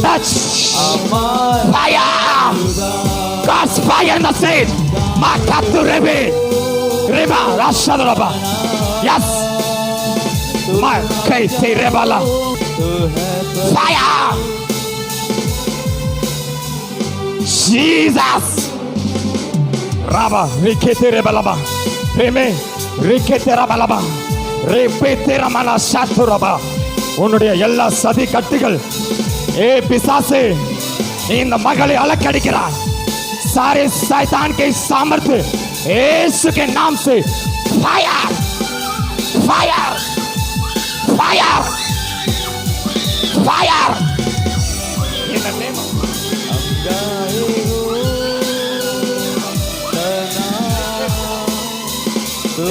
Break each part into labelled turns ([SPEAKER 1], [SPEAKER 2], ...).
[SPEAKER 1] touch. Fire. God's fire in the stage. Makatu Rebe. Reba. Rashaduraba. Yes. My Katie Rebala. Fire. Jesus. Raba. Rikete Rebalaba. Reme. Rikete Rabalaba. Repete Ramana Shaturaba. உன்னுடைய எல்லா சதி கட்டுகள் ஏ பிசாசே நீ இந்த மகளை अलग सारे शैतान के सामर्थ्य यीशु के नाम से fire fire fire fire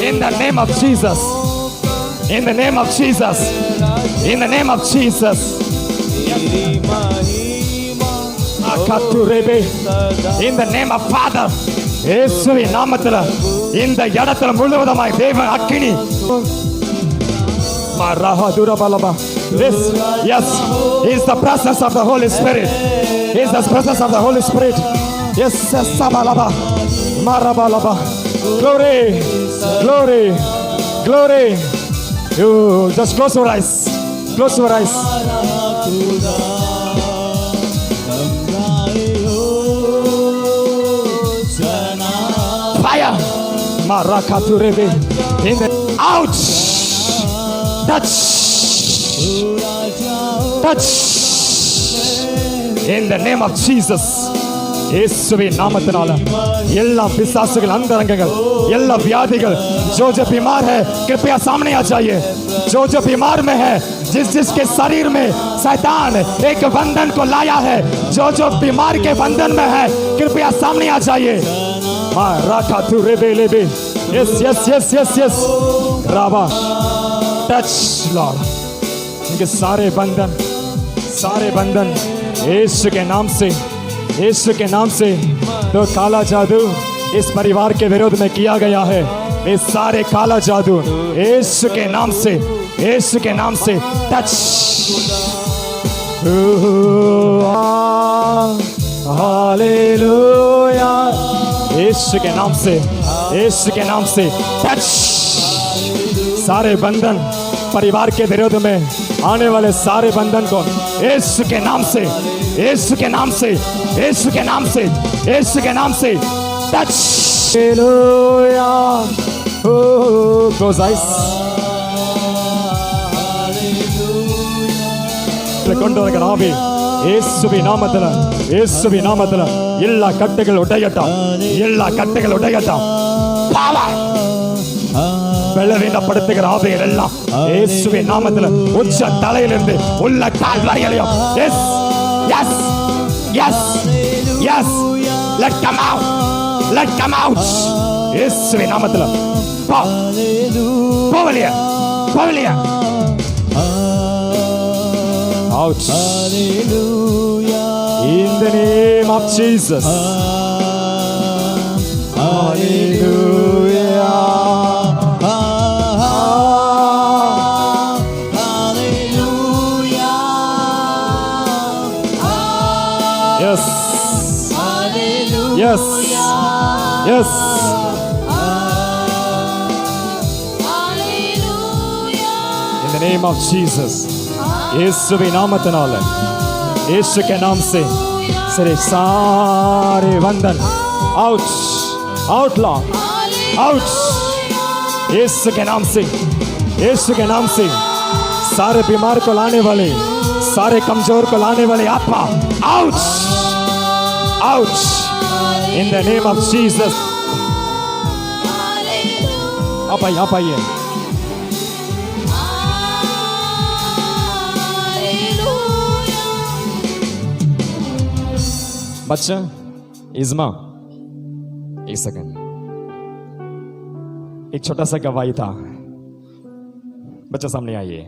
[SPEAKER 1] in the name of Jesus, in the name of Jesus, in the name of Jesus. In the name of Father, இயேசுவின் நாமத்தில் இந்த இடத்துல முழுவதுமாய் தேவ அக்கினி This, yes, is the presence of the Holy Spirit. Is the presence of the Holy Spirit. Yes, Sabalaba, Marabalaba. Glory, glory, glory. You just close your eyes. Close your eyes. Fire. Marakaturebe. In the out. Touch. Touch. In the name of Jesus. இயேசுவின் நாமத்தினால எல்லா பிசாசுகள் अंतरंगங்கள் எல்லா व्याधिகள் जो जो बीमार है कृपया सामने आ जाइए जो जो बीमार में है जिसके शरीर में शैतान एक बंधन को लाया है जो जो बीमार के बंधन में है कृपया सामने आ जाइए राखा तू रेबे लेबे yes yes yes yes yes राबा टच लॉर्ड इनके सारे बंधन यीशु के नाम से यीशु के नाम से तो काला जादू इस परिवार के विरोध में किया गया है ये सारे काला जादू यीशु के नाम से टच हालेलुया यीशु के नाम से टच सारे बंधन परिवार के विरोध में आने वाले सारे बंधन को यीशु के नाम से टच हालेलुया क्लोज आइज கொண்டு வருகிற ஆவி இயேசுவின் நாமத்தில் எல்லா கட்டுகள் உடையட்டும் பலவீனப்படுத்துகிற ஆவிகள் எல்லாம் இயேசுவின் நாமத்தில் உச்ச தலையிலிருந்து உள்ள கால் வரையிலும் yes yes yes yes let come out இயேசுவின் நாமத்தில் போவலியா out in the name of Jesus hallelujah yes yes yes in the name of Jesus यीशुविन नामத்தினால यीशु के नाम से सारे बंधन आउट लॉर्ड आउट यीशु के नाम से सारे बीमार को लाने वाले सारे कमजोर को लाने वाले आत्मा out in the name of Jesus आप आइए बच्चा इज़मा एक सेकंड एक छोटा सा गवाही था बच्चा सामने आइए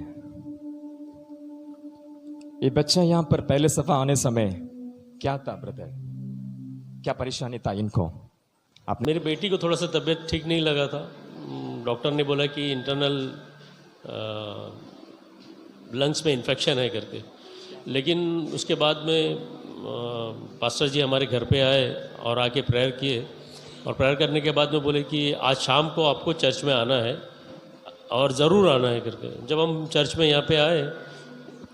[SPEAKER 1] ये बच्चा यहाँ पर पहले सफा आने समय क्या था ब्रदर क्या परेशानी था इनको आप
[SPEAKER 2] मेरी बेटी को थोड़ा सा तबीयत ठीक नहीं लगा था डॉक्टर ने बोला कि इंटरनल लंग्स में इन्फेक्शन है करके लेकिन उसके बाद में पास्टर जी हमारे घर पे आए और आके प्रेयर किए, और प्रेयर करने के बाद में बोले कि आज शाम को आपको चर्च में आना है और ज़रूर आना है करके। जब हम चर्च में यहाँ पे आए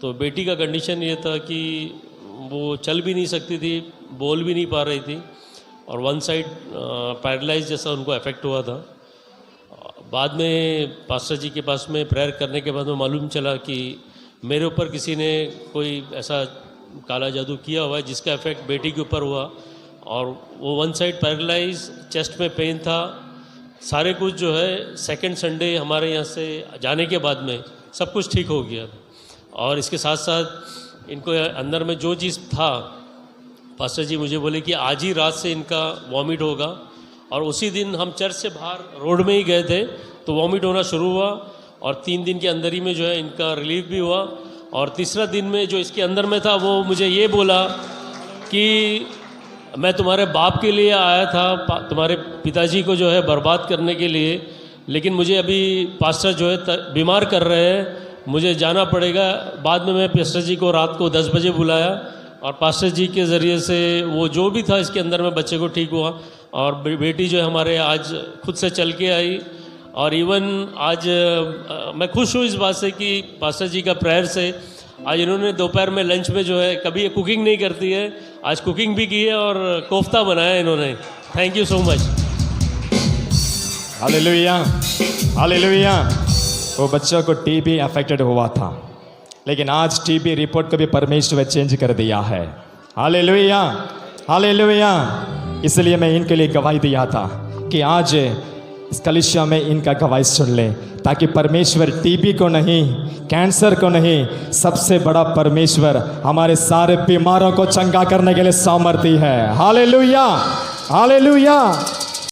[SPEAKER 2] तो बेटी का कंडीशन ये था कि वो चल भी नहीं सकती थी, बोल भी नहीं पा रही थी, और वन साइड पैरालाइज जैसा उनको अफेक्ट हुआ था। बाद में पास्टर जी के पास में प्रेयर करने के बाद में मालूम चला कि मेरे ऊपर किसी ने कोई ऐसा काला जादू किया हुआ है जिसका इफेक्ट बेटी के ऊपर हुआ, और वो वन साइड पैरालाइज, चेस्ट में पेन था, सारे कुछ जो है सेकंड संडे हमारे यहाँ से जाने के बाद में सब कुछ ठीक हो गया। और इसके साथ साथ इनको अंदर में जो चीज़ था, पास्टर जी मुझे बोले कि आज ही रात से इनका वॉमिट होगा, और उसी दिन हम चर्च से बाहर रोड में ही गए थे तो वॉमिट होना शुरू हुआ, और 3 दिन के अंदर ही में जो है इनका रिलीफ भी हुआ। और तीसरा दिन में जो इसके अंदर में था वो मुझे ये बोला कि मैं तुम्हारे बाप के लिए आया था, तुम्हारे पिताजी को जो है बर्बाद करने के लिए, लेकिन मुझे अभी पास्टर जो है बीमार कर रहे हैं, मुझे जाना पड़ेगा। बाद में मैं पास्टर जी को रात को 10 बजे बुलाया, और पास्टर जी के ज़रिए से वो जो भी था इसके अंदर में बच्चे को ठीक हुआ, और बेटी जो है हमारे आज खुद से चल के आई। और इवन आज मैं खुश हूँ इस बात से कि पास्टर जी का प्रेयर से आज इन्होंने दोपहर में लंच में जो है, कभी ये कुकिंग नहीं करती है, आज कुकिंग भी की है और कोफ्ता बनाया इन्होंने। Thank you so much.
[SPEAKER 1] Hallelujah, hallelujah. वो बच्चों को टीबी अफेक्टेड हुआ था, लेकिन आज टीबी रिपोर्ट को भी परमेश्वर चेंज कर दिया है। Hallelujah, hallelujah. इसलिए मैं इनके लिए गवाही दिया था कि आज इस कलीसिया में इनका गवाही सुन ले, ताकि परमेश्वर टीबी को नहीं, कैंसर को नहीं, सबसे बड़ा परमेश्वर हमारे सारे बीमारों को चंगा करने के लिए सामर्थ्य है। Hallelujah, hallelujah.